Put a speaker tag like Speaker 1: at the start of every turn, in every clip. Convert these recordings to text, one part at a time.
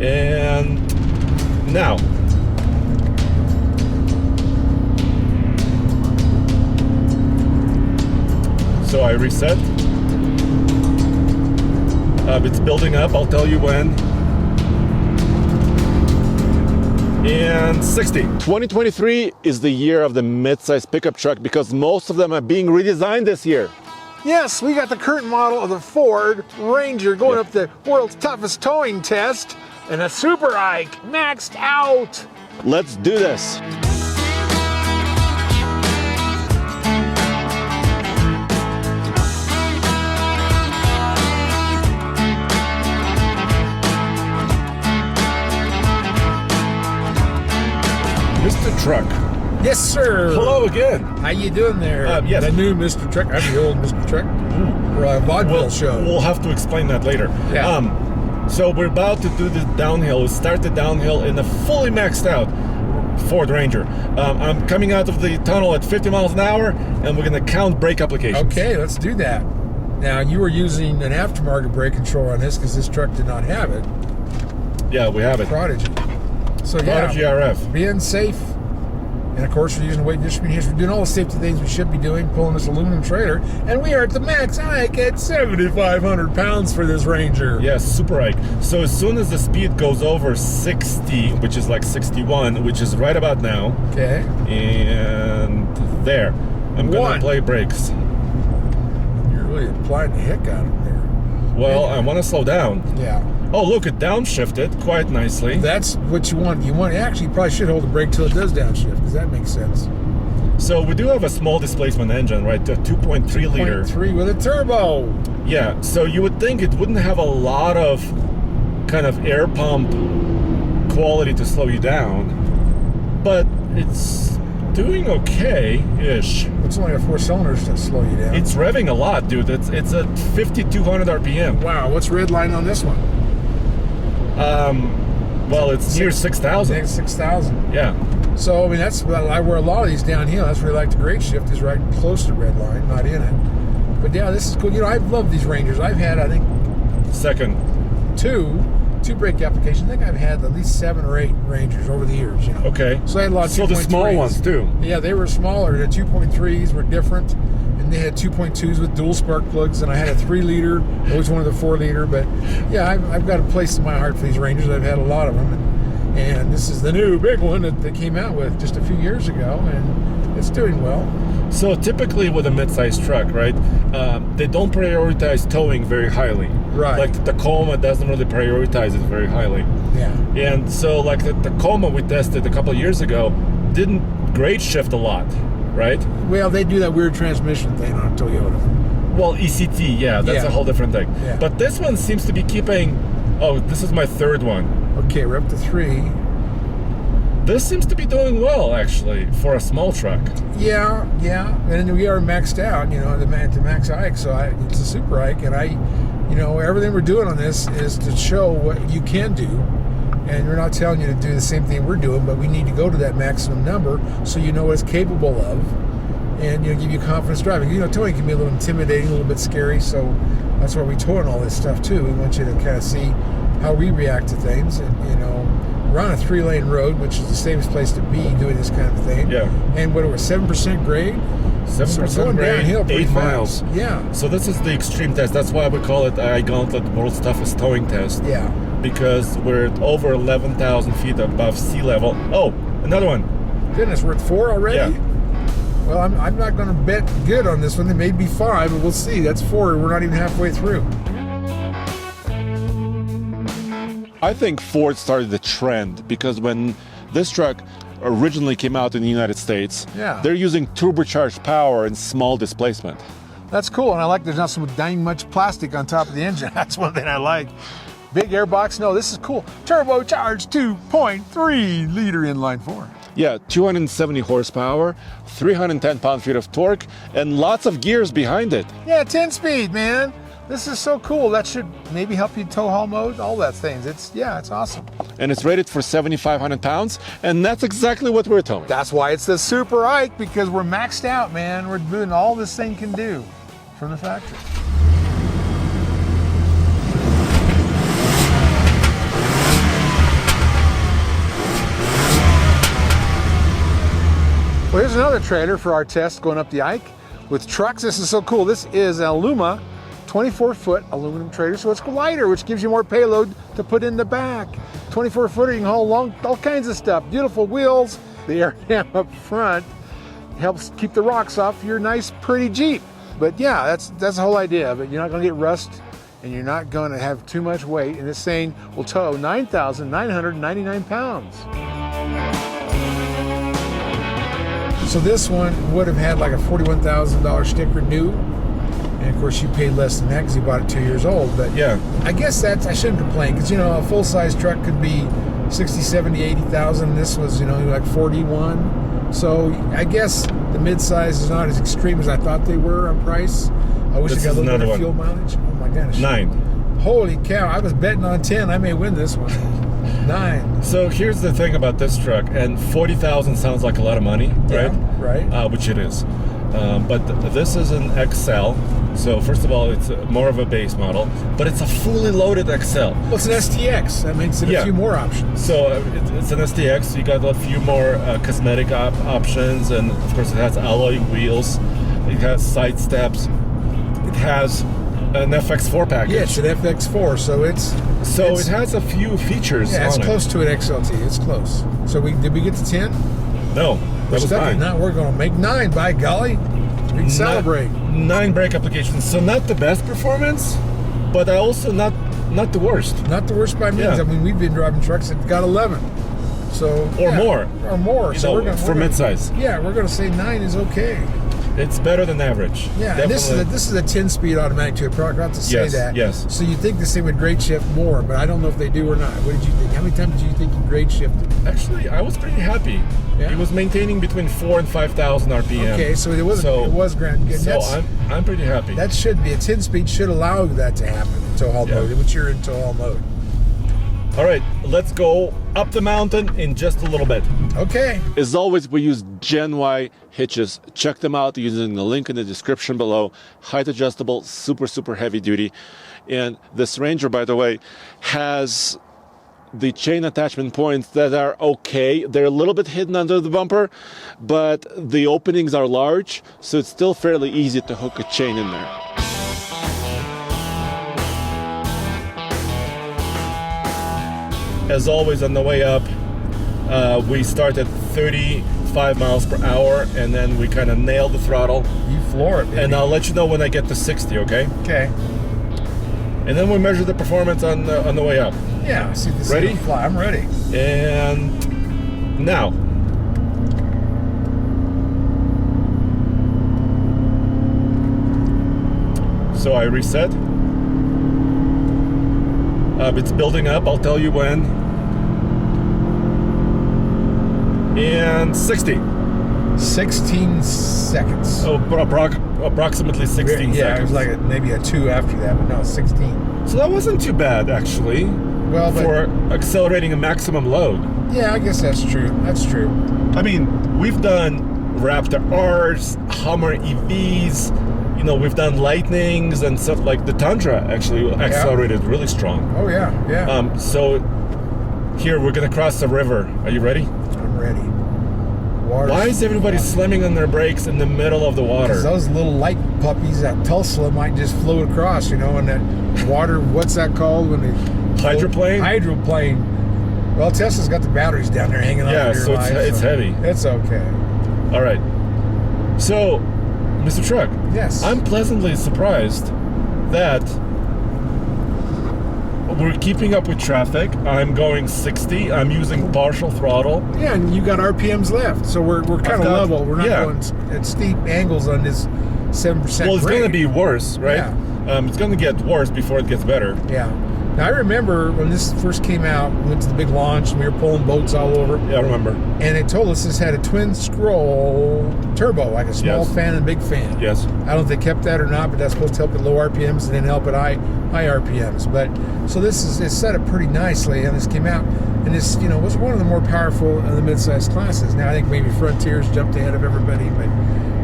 Speaker 1: And now, so I reset. It's building up, I'll tell you when. And 60. 2023 is the year of the mid-size pickup truck because most of them are being redesigned this year.
Speaker 2: Yes, we got the current model of the Ford Ranger going up the world's toughest towing test, and a Super Ike maxed out.
Speaker 1: Let's do this. Mr. Truck.
Speaker 2: Yes, sir.
Speaker 1: Hello again.
Speaker 2: How you doing there?
Speaker 1: Yes.
Speaker 2: The new Mr. Truck. I'm the old Mr. Truck. For a vaudeville show.
Speaker 1: We'll have to explain that later.
Speaker 2: Yeah.
Speaker 1: So we're about to do the downhill. We start the downhill in a fully maxed out Ford Ranger. I'm coming out of the tunnel at 50 miles an hour, and we're going to count brake applications.
Speaker 2: Okay, let's do that. Now, you were using an aftermarket brake control on this because this truck did not have it.
Speaker 1: Yeah, we have it.
Speaker 2: Prodigy. So
Speaker 1: Prodigy RF.
Speaker 2: Being safe. And of course, we're using weight distribution. We're doing all the safety things we should be doing, pulling this aluminum trailer. And we are at the max Ike at 7,500 pounds for this Ranger.
Speaker 1: Yes, Super Ike. So as soon as the speed goes over 60, which is like 61, which is right about now.
Speaker 2: Okay.
Speaker 1: And there. I'm going to play brakes.
Speaker 2: You're really applying the heck out of there.
Speaker 1: Well, I want to slow down.
Speaker 2: Yeah.
Speaker 1: Oh, look, it downshifted quite nicely.
Speaker 2: That's what you want. Actually, you probably should hold the brake till it does downshift, because that makes sense.
Speaker 1: So we do have a small displacement engine, right? A 2.3 liter.
Speaker 2: 2.3 with a turbo.
Speaker 1: Yeah, so you would think it wouldn't have a lot of kind of air pump quality to slow you down, but it's doing okay-ish.
Speaker 2: It's only got 4 cylinders to slow you down.
Speaker 1: It's revving a lot, dude. It's at 5,200 RPM.
Speaker 2: Wow, what's red line on this one?
Speaker 1: Well, it's near 6,000.
Speaker 2: 6,000.
Speaker 1: Yeah.
Speaker 2: So, I mean, that's where a lot of these downhill, that's where I like the grade shift, is right close to red line, not in it. But yeah, this is cool. You know, I've loved these Rangers. I've had, I think, two brake applications. I think I've had at least 7 or 8 Rangers over the years, you know.
Speaker 1: Okay.
Speaker 2: So I had a lot of
Speaker 1: So the small ones, too.
Speaker 2: Yeah, they were smaller. The 2.3s were different. And they had 2.2s with dual spark plugs, and I had a 3-liter. I always wanted the 4-liter, but yeah, I've got a place in my heart for these Rangers. I've had a lot of them, and this is the new big one that they came out with just a few years ago, and it's doing well.
Speaker 1: So typically with a mid-sized truck, right, they don't prioritize towing very highly.
Speaker 2: Right.
Speaker 1: Like the Tacoma doesn't really prioritize it very highly.
Speaker 2: Yeah.
Speaker 1: And so like the Tacoma we tested a couple of years ago didn't grade shift a lot, right?
Speaker 2: Well, they do that weird transmission thing on Toyota.
Speaker 1: Well, ECT, yeah, that's a whole different thing.
Speaker 2: Yeah.
Speaker 1: But this one seems to be keeping, oh, this is my 3rd one.
Speaker 2: Okay, we're up to 3.
Speaker 1: This seems to be doing well, actually, for a small truck.
Speaker 2: Yeah, and we are maxed out, you know, the max Ike, so it's a Super Ike, and everything we're doing on this is to show what you can do, and we're not telling you to do the same thing we're doing, but we need to go to that maximum number so you know what it's capable of, and give you confidence driving. You know, towing can be a little intimidating, a little bit scary, so that's why we tow on all this stuff too. We want you to kind of see how we react to things, and we're on a 3-lane road, which is the safest place to be doing this kind of thing.
Speaker 1: Yeah.
Speaker 2: And what, 7% grade?
Speaker 1: 7% grade,
Speaker 2: downhill
Speaker 1: 8 miles.
Speaker 2: Yeah.
Speaker 1: So this is the extreme test. That's why we call it iGauntlet World's Toughest Towing Test.
Speaker 2: Yeah.
Speaker 1: Because we're at over 11,000 feet above sea level. Oh, another one.
Speaker 2: Goodness, we're at 4 already?
Speaker 1: Yeah.
Speaker 2: Well, I'm not going to bet good on this one. It may be 5, but we'll see. That's 4. We're not even halfway through.
Speaker 1: I think Ford started the trend because when this truck originally came out in the United States, they're using turbocharged power and small displacement.
Speaker 2: That's cool, and I like there's not so dang much plastic on top of the engine. That's one thing I like. Big airbox, no, this is cool. Turbocharged 2.3 liter inline 4.
Speaker 1: Yeah, 270 horsepower, 310 pound-feet of torque, and lots of gears behind it.
Speaker 2: Yeah, 10-speed, man. This is so cool. That should maybe help you tow haul mode, all that things. It's awesome.
Speaker 1: And it's rated for 7,500 pounds, and that's exactly what we're towing.
Speaker 2: That's why it's the Super Ike, because we're maxed out, man. We're doing all this thing can do from the factory. here's another trailer for our test going up the Ike with trucks. This is so cool. This is an Aluma 24-foot aluminum trailer, so it's lighter, which gives you more payload to put in the back. 24-footer, you can haul along all kinds of stuff. Beautiful wheels. The air dam up front helps keep the rocks off your nice, pretty Jeep. But yeah, that's the whole idea of it. You're not going to get rust, and you're not going to have too much weight. And this thing will tow 9,999 pounds. So this one would have had like a $41,000 sticker new. And of course you paid less than that because you bought it 2 years old. But
Speaker 1: yeah,
Speaker 2: I guess I shouldn't complain because, you know, a full-size truck could be 60, 70, 80,000. This was, you know, like 41. So I guess the mid-size is not as extreme as I thought they were on price. I wish it got a little better fuel mileage. Oh my goodness.
Speaker 1: 9.
Speaker 2: Holy cow, I was betting on 10. I may win this one. 9.
Speaker 1: So here's the thing about this truck, and 40,000 sounds like a lot of money, right?
Speaker 2: Yeah, right.
Speaker 1: Which it is. But this is an XL. So first of all, it's more of a base model, but it's a fully loaded XL.
Speaker 2: Well, it's an STX. That makes it a few more options.
Speaker 1: So it's an STX. You got a few more cosmetic options, and of course it has alloy wheels. It has side steps. It has an FX4 package.
Speaker 2: Yeah, it's an FX4, so
Speaker 1: it has a few features.
Speaker 2: Yeah, it's
Speaker 1: on
Speaker 2: close to an XLT. It's close. So did we get to 10?
Speaker 1: No, that was 9.
Speaker 2: Now we're going to make 9. By golly, we can celebrate.
Speaker 1: 9 brake applications. So not the best performance, but also not the worst.
Speaker 2: Not the worst by means. I mean, we've been driving trucks that got 11. So
Speaker 1: more.
Speaker 2: Or more. So we're going
Speaker 1: for midsize.
Speaker 2: Yeah, we're going to say 9 is okay.
Speaker 1: It's better than average.
Speaker 2: Yeah, and this is a 10-speed automatic too. I forgot to say that.
Speaker 1: Yes.
Speaker 2: So you think this thing would grade shift more, but I don't know if they do or not. What did you think? How many times did you think you grade shifted?
Speaker 1: Actually, I was pretty happy. Yeah. It was maintaining between 4,000 and 5,000 RPM.
Speaker 2: Okay, so it was grand.
Speaker 1: So I'm pretty happy.
Speaker 2: That should be a 10-speed should allow that to happen in tow haul mode, which you're in tow haul mode.
Speaker 1: All right, let's go up the mountain in just a little bit.
Speaker 2: Okay.
Speaker 1: As always, we use Gen Y hitches. Check them out using the link in the description below. Height adjustable, super, super heavy duty. And this Ranger, by the way, has the chain attachment points that are okay. They're a little bit hidden under the bumper, but the openings are large, so it's still fairly easy to hook a chain in there. As always, on the way up, we start at 35 miles per hour, and then we kind of nail the throttle.
Speaker 2: You floor it, baby.
Speaker 1: And I'll let you know when I get to 60, okay?
Speaker 2: Okay.
Speaker 1: And then we measure the performance on the way up.
Speaker 2: Yeah, see this
Speaker 1: ready?
Speaker 2: Fly. I'm ready.
Speaker 1: And now. So I reset. It's building up. I'll tell you when. And 60.
Speaker 2: 16 seconds.
Speaker 1: Oh, approximately 16 seconds.
Speaker 2: Yeah, it was like maybe a 2 after that, but no, 16.
Speaker 1: So that wasn't too bad, actually.
Speaker 2: Well,
Speaker 1: for accelerating a maximum load.
Speaker 2: Yeah, I guess that's true. That's true.
Speaker 1: I mean, we've done Raptor R's, Hummer EVs. You know, we've done Lightnings and stuff like the Tundra. Actually, accelerated really strong.
Speaker 2: Oh yeah, yeah.
Speaker 1: So here we're gonna cross the river. Are you ready?
Speaker 2: I'm ready.
Speaker 1: Why is everybody slamming on their brakes in the middle of the water?
Speaker 2: Because those little light puppies at Tulsa might just float across, you know, and that water, what's that called when they...
Speaker 1: Hydroplane?
Speaker 2: Hydroplane. Well, Tesla's got the batteries down there hanging on.
Speaker 1: Yeah, so it's heavy.
Speaker 2: It's okay.
Speaker 1: All right. So, Mr. Truck.
Speaker 2: Yes.
Speaker 1: I'm pleasantly surprised that we're keeping up with traffic. I'm going 60. I'm using partial throttle.
Speaker 2: Yeah, and you got RPMs left, so we're kind of level. We're not going at steep angles on this 7%.
Speaker 1: Well, it's going to be worse, right?
Speaker 2: Yeah.
Speaker 1: It's going to get worse before it gets better.
Speaker 2: Yeah. Now, I remember when this first came out, we went to the big launch, and we were pulling boats all over.
Speaker 1: Yeah, I remember.
Speaker 2: And they told us this had a twin scroll turbo, like a small fan and big fan.
Speaker 1: Yes.
Speaker 2: I don't know if they kept that or not, but that's supposed to help at low RPMs and then help at high RPMs. But so it's set up pretty nicely, and this came out, and this was one of the more powerful of the mid-sized classes. Now I think maybe Frontier's jumped ahead of everybody, but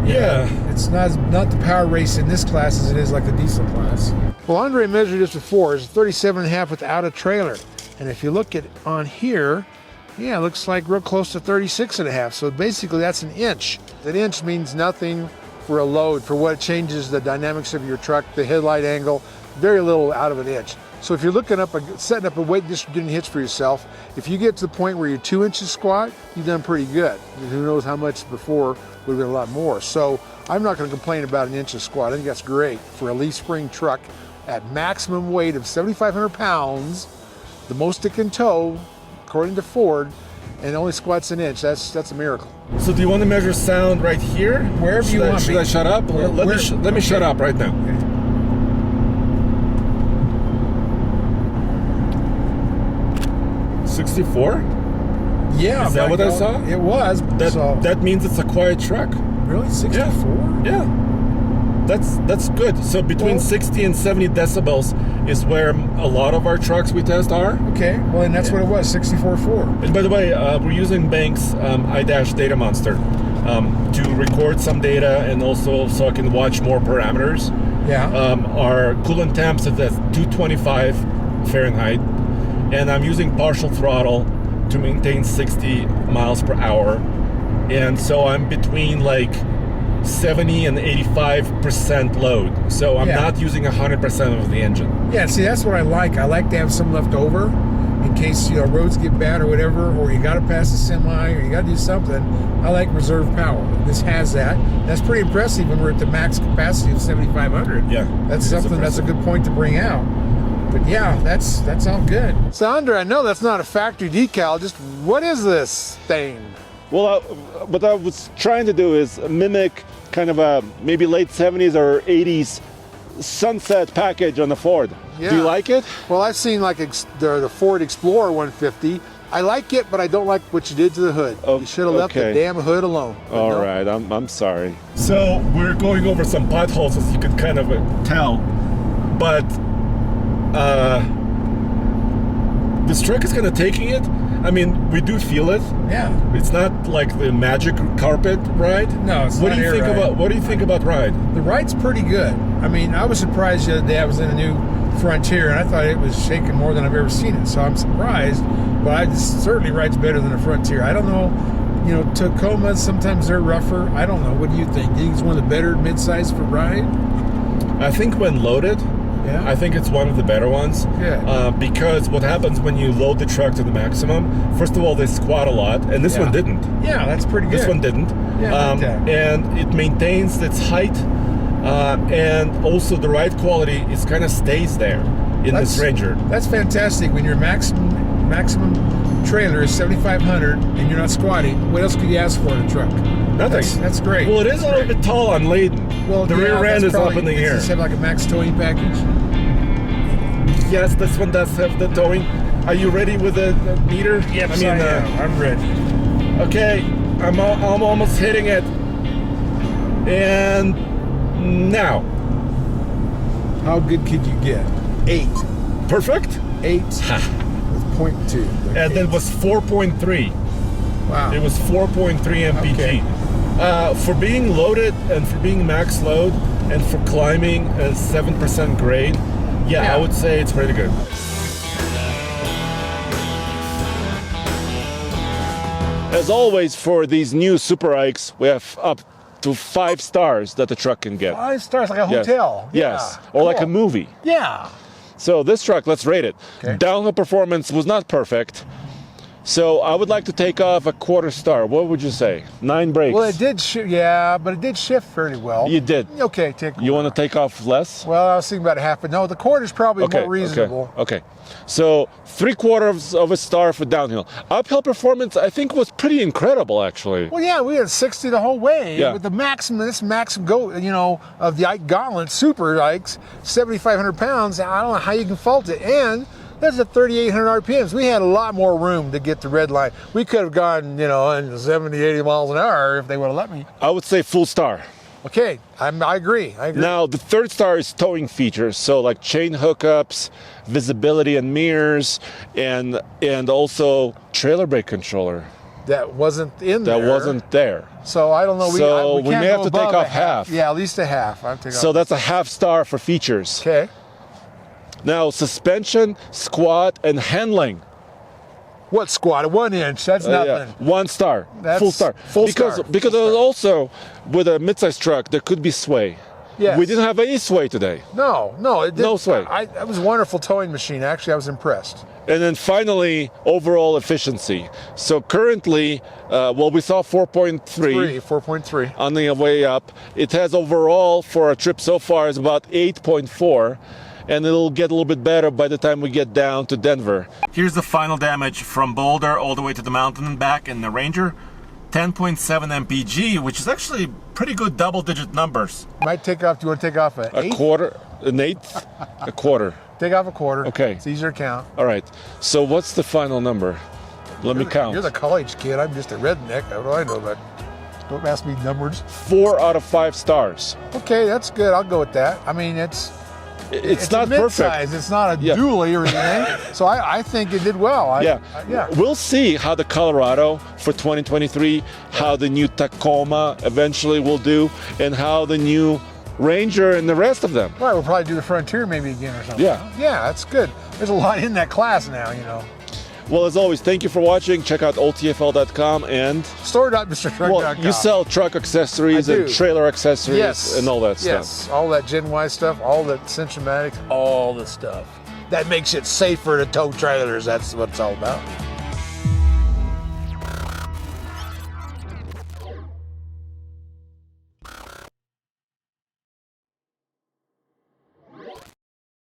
Speaker 2: it's not the power race in this class as it is like the diesel class. Well, Andre measured this before. It's 37.5 without a trailer, and if you look at on here, Yeah, it looks like real close to 36 and a half. So basically that's an inch. That inch means nothing for a load, for what changes the dynamics of your truck, the headlight angle, very little out of an inch. So if you're setting up a weight distributing hitch for yourself, if you get to the point where you're 2 inches squat, you've done pretty good. Who knows how much before would have been a lot more. So I'm not going to complain about an inch of squat. I think that's great for a leaf spring truck at maximum weight of 7,500 pounds, the most it can tow, according to Ford, and only squats an inch. That's a miracle.
Speaker 1: So do you want to measure sound right here?
Speaker 2: Wherever you want.
Speaker 1: Should I shut up? Let me shut up right now.
Speaker 2: Okay.
Speaker 1: 64?
Speaker 2: Yeah.
Speaker 1: Is that what I saw?
Speaker 2: It was.
Speaker 1: That means it's a quiet truck.
Speaker 2: Really? 64?
Speaker 1: Yeah. That's good. So between 60 and 70 decibels is where a lot of our trucks we test are.
Speaker 2: Okay. Well, and that's what it was, 64.4.
Speaker 1: And by the way, we're using Banks iDash Data Monster to record some data and also so I can watch more parameters.
Speaker 2: Yeah.
Speaker 1: Our coolant temps is at 225 Fahrenheit, and I'm using partial throttle to maintain 60 miles per hour. And so I'm between like 70 and 85% load. So I'm not using 100% of the engine.
Speaker 2: Yeah, see, that's what I like. I like to have some left over in case, roads get bad or whatever, or you got to pass a semi or you got to do something. I like reserve power. This has that. That's pretty impressive when we're at the max capacity of 7,500.
Speaker 1: Yeah.
Speaker 2: That's something that's a good point to bring out. But yeah, that's all good. So, Andre, I know that's not a factory decal. Just what is this thing?
Speaker 3: Well, what I was trying to do is mimic kind of a maybe late 70s or 80s sunset package on the Ford.
Speaker 2: Yeah.
Speaker 3: Do you like it?
Speaker 2: Well, I've seen like the Ford Explorer 150. I like it, but I don't like what you did to the hood. You should have left the damn hood alone.
Speaker 3: All right, I'm sorry.
Speaker 1: So we're going over some potholes, as you could kind of tell, but this truck is kind of taking it. I mean, we do feel it.
Speaker 2: Yeah.
Speaker 1: It's not like the magic carpet ride.
Speaker 2: No, it's
Speaker 1: what
Speaker 2: not
Speaker 1: do you think
Speaker 2: ride.
Speaker 1: about What do you think about ride?
Speaker 2: The ride's pretty good. I mean, I was surprised the other day. I was in a new Frontier, and I thought it was shaking more than I've ever seen it. So I'm surprised, but certainly rides better than a Frontier. I don't know. Tacomas, sometimes they're rougher. I don't know. What do you think? Do you think it's one of the better midsize for ride?
Speaker 1: I think when loaded, I think it's one of the better ones.
Speaker 2: Yeah.
Speaker 1: Because what happens when you load the truck to the maximum, first of all, they squat a lot, and this one didn't.
Speaker 2: Yeah, that's pretty good.
Speaker 1: This one didn't.
Speaker 2: Yeah, I like that.
Speaker 1: And it maintains its height, and also the ride quality is kind of stays there in this Ranger.
Speaker 2: That's fantastic. When your maximum trailer is 7,500 and you're not squatting, what else could you ask for in a truck?
Speaker 1: Nothing.
Speaker 2: That's great.
Speaker 1: Well, it is a little bit tall on laden.
Speaker 2: Well,
Speaker 1: the rear end is up in the air.
Speaker 2: Does this have like a max towing package?
Speaker 1: Yes, this one does have the towing. Are you ready with the meter?
Speaker 2: Yes, I am. I'm ready.
Speaker 1: Okay, I'm almost hitting it. And now.
Speaker 2: How good could you get? 8.
Speaker 1: Perfect?
Speaker 2: 8 with 0.2.
Speaker 1: And then was 4.3.
Speaker 2: Wow.
Speaker 1: It was 4.3 mpg.
Speaker 2: Okay.
Speaker 1: For being loaded and for being max load and for climbing a 7% grade, I would say it's pretty good.
Speaker 3: As always, for these new Super Ikes, we have up to 5 stars that the truck can get.
Speaker 2: 5 stars, like a hotel.
Speaker 3: Yes, or like a movie.
Speaker 2: Yeah.
Speaker 3: So this truck, let's rate it.
Speaker 2: Okay.
Speaker 3: Downhill performance was not perfect. So I would like to take off a 1/4 star. What would you say? 9 brakes.
Speaker 2: Well, it did shift, but it did shift fairly well.
Speaker 3: You did.
Speaker 2: Okay,
Speaker 3: You want to take off less?
Speaker 2: Well, I was thinking about a half, but no, the 1/4 is probably more reasonable.
Speaker 3: Okay. So 3/4 of a star for downhill. Uphill performance, I think, was pretty incredible, actually.
Speaker 2: Well, yeah, we had 60 the whole way.
Speaker 3: Yeah.
Speaker 2: With the maximum go, of the Ike Gauntlet, Super Ikes, 7,500 pounds. I don't know how you can fault it. And that's at 3,800 RPMs. We had a lot more room to get the red line. We could have gone, in 70, 80 miles an hour if they would have let me.
Speaker 3: I would say full star.
Speaker 2: Okay, I agree.
Speaker 3: Now, the 3rd star is towing features. So like chain hookups, visibility and mirrors, and also trailer brake controller.
Speaker 2: That wasn't in there.
Speaker 3: That wasn't there.
Speaker 2: So I don't know.
Speaker 3: So we
Speaker 2: can't
Speaker 3: may have
Speaker 2: go
Speaker 3: to take
Speaker 2: above
Speaker 3: off half.
Speaker 2: Yeah, at least a half.
Speaker 3: So that's a half star for features.
Speaker 2: Okay.
Speaker 3: Now, suspension, squat, and handling.
Speaker 2: What squat? A 1 inch. That's nothing.
Speaker 3: 1 star.
Speaker 2: That's
Speaker 3: full star.
Speaker 2: full
Speaker 3: because
Speaker 2: star.
Speaker 3: because
Speaker 2: Full star.
Speaker 3: also with a midsize truck there could be sway.
Speaker 2: Yes.
Speaker 3: We didn't have any sway today.
Speaker 2: No. It didn't.
Speaker 3: No sway.
Speaker 2: That was a wonderful towing machine. Actually, I was impressed.
Speaker 3: And then finally, overall efficiency. So currently, we saw 4.3
Speaker 2: 4.3.
Speaker 3: on the way up. It has overall for a trip so far is about 8.4, and it'll get a little bit better by the time we get down to Denver. Here's the final damage from Boulder all the way to the mountain and back in the Ranger. 10.7 mpg, which is actually pretty good double-digit numbers.
Speaker 2: Might take off. Do you want to take off an eighth?
Speaker 3: An eighth, a quarter.
Speaker 2: Take off a quarter.
Speaker 3: Okay.
Speaker 2: It's easier to count.
Speaker 3: All right. So what's the final number? Let me count.
Speaker 2: You're the college kid. I'm just a redneck. What do I know about? Don't ask me numbers.
Speaker 3: 4 out of 5 stars.
Speaker 2: Okay, that's good. I'll go with that. I mean, it's
Speaker 3: not
Speaker 2: a
Speaker 3: perfect.
Speaker 2: mid-size. It's not a dually or anything. So I think it did well. Yeah.
Speaker 3: We'll see how the Colorado for 2023, how the new Tacoma eventually will do, and how the new Ranger and the rest of them.
Speaker 2: Right, we'll probably do the Frontier maybe again or something.
Speaker 3: Yeah.
Speaker 2: Yeah, that's good. There's a lot in that class now, you know.
Speaker 3: Well, as always, thank you for watching. Check out oldtfl.com and
Speaker 2: Store.mrtruck.com.
Speaker 3: well, you sell truck accessories
Speaker 2: I do.
Speaker 3: and trailer accessories
Speaker 2: Yes.
Speaker 3: and all that stuff.
Speaker 2: Yes, all that Gen Y stuff, all that Centromatics, all the stuff that makes it safer to tow trailers. That's what it's all about.